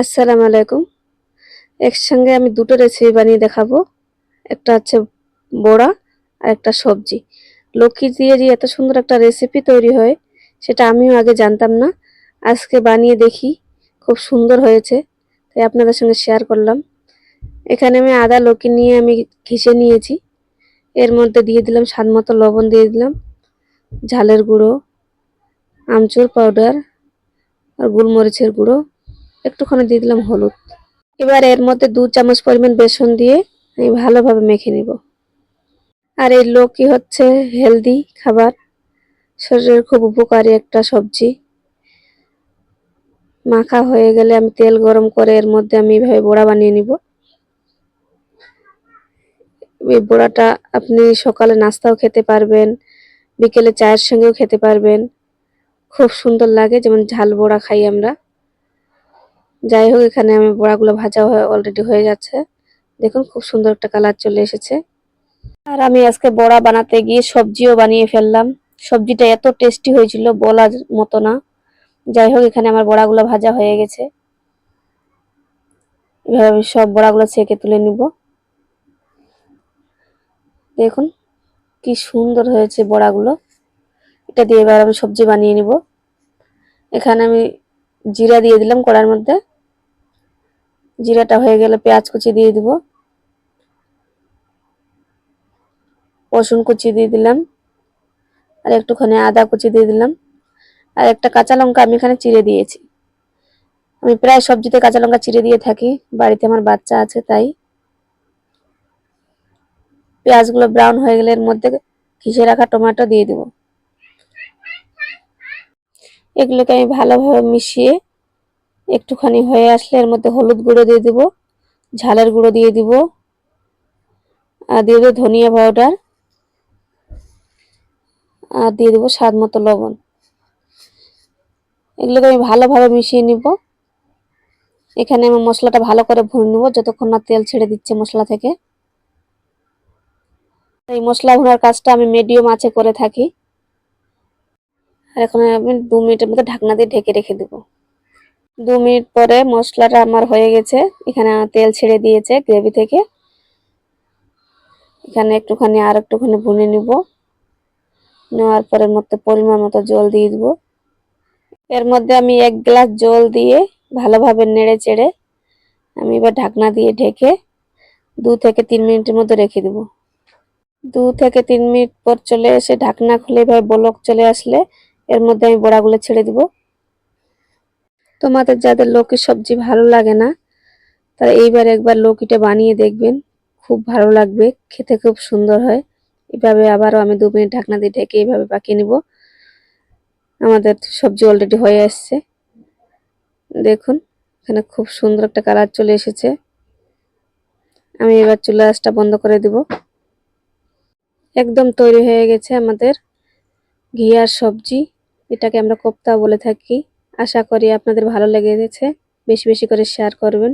আসসালামু আলাইকুম। একসঙ্গে আমি দুটো রেসিপি বানিয়ে দেখাবো। একটা হচ্ছে বড়া আর একটা সবজি। লৌকি দিয়ে যে এত সুন্দর একটা রেসিপি তৈরি হয় সেটা আমিও আগে জানতাম না। আজকে বানিয়ে দেখি, খুব সুন্দর হয়েছে, তাই আপনাদের সঙ্গে শেয়ার করলাম। এখানে আমি আদা লৌকি নিয়ে আমি ঘিষে নিয়েছি। এর মধ্যে দিয়ে দিলাম স্বাদ মতো লবণ, দিয়ে দিলাম ঝালের গুঁড়ো, আমচুর পাউডার আর গোলমরিচের গুঁড়ো, একটুখানি দিয়ে দিলাম হলুদ। এবার এর মধ্যে 2 চামচ পরিমাণ বেসন দিয়ে আমি ভালোভাবে মেখে নিব। আর এই লৌকি হচ্ছে হেলদি খাবার, শরীরের খুব উপকারী একটা সবজি। মাখা হয়ে গেলে আমি তেল গরম করে এর মধ্যে আমি এইভাবে বড়া বানিয়ে নিব। এই বড়াটা আপনি সকালে নাস্তাও খেতে পারবেন, বিকেলে চায়ের সঙ্গেও খেতে পারবেন, খুব সুন্দর লাগে, যেমন ঝাল বড়া খাই আমরা। যাই হোক, এখানে আমি বড়াগুলো ভাজা অলরেডি হয়ে যাচ্ছে। দেখুন খুব সুন্দর একটা কালার চলে এসেছে। আর আমি আজকে বড়া বানাতে গিয়ে সবজিও বানিয়ে ফেললাম। সবজিটা এত টেস্টি হয়েছিল বলার মতো না। যাই হোক, এখানে আমার বড়াগুলো ভাজা হয়ে গেছে। এভাবে আমি সব বড়াগুলো ছেঁকে তুলে নিব। দেখুন কি সুন্দর হয়েছে বড়াগুলো। এটা দিয়ে এবার আমি সবজি বানিয়ে নিব। এখানে আমি জিরা দিয়ে দিলাম কড়ার মধ্যে। জিরাটা হয়ে গেলে পেঁয়াজ কুচি দিয়ে দিব, রসুন কুচি দিয়ে দিলাম, আর একটুখানি আদা কুচি দিয়ে দিলাম, আর একটা কাঁচা লঙ্কা আমি এখানে চিড়ে দিয়েছি। আমি প্রায় সবজিতে কাঁচা লঙ্কা চিড়ে দিয়ে থাকি, বাড়িতে আমার বাচ্চা আছে তাই। পেঁয়াজগুলো ব্রাউন হয়ে গেলে এর মধ্যে ঘিষে রাখা টমেটো দিয়ে দিব। এগুলোকে আমি ভালোভাবে মিশিয়ে একটুখানি হয়ে আসলে এর মধ্যে হলুদ গুঁড়ো দিয়ে দিব, ঝালের গুঁড়ো দিয়ে দিব, আর দিয়ে দেবো ধনিয়া পাউডার, আর দিয়ে দেবো স্বাদ মতো লবণ। এগুলোকে আমি ভালোভাবে মিশিয়ে নিব। এখানে আমি মশলাটা ভালো করে ভুনে নেব যতক্ষণ না তেল ছেড়ে দিচ্ছে মশলা থেকে। এই মশলা ভুনার কাজটা আমি মিডিয়াম আঁচে করে থাকি। আর এখন আমি 2 মিনিটের মতো ঢাকনা দিয়ে ঢেকে রেখে দেব। 2 মিনিট পরে মশলাটা আমার হয়ে গেছে। এখানে তেল ছেড়ে দিয়েছে গ্রেভি থেকে। এখানে আর একটুখানি ভুনে নিব। নেওয়ার পরে মধ্যে পরিমাণ মতো জল দিয়ে দিব। এর মধ্যে আমি 1 গ্লাস জল দিয়ে ভালোভাবে নেড়ে চেড়ে আমি এবার ঢাকনা দিয়ে ঢেকে 2 থেকে 3 মিনিটের মতো রেখে দেব। 2 থেকে 3 মিনিট পর চলে এসে ঢাকনা খুলে এভাবে বলক চলে আসলে এর মধ্যে আমি বড়াগুলো ছেড়ে দিব। তোমাদের যাদের লৌকির সবজি ভালো লাগে না, তারা এইবার একবার লৌকিটা বানিয়ে দেখবেন, খুব ভালো লাগবে, খেতে খুব সুন্দর হয়। এভাবে আবারও আমি 2 মিনিট ঢাকনা দিয়ে ঢেকে এইভাবে পাকিয়ে নিব। আমাদের সবজি অলরেডি হয়ে আসছে। দেখুন এখানে খুব সুন্দর একটা কালার চলে এসেছে। আমি এবার চুলা আঁচটা বন্ধ করে দিব। একদম তৈরি হয়ে গেছে আমাদের ঘিয়ার সবজি। এটাকে আমরা কোপ্তা বলে থাকি। আশা করি আপনাদের ভালো লেগেছে। বেশি বেশি করে শেয়ার করবেন।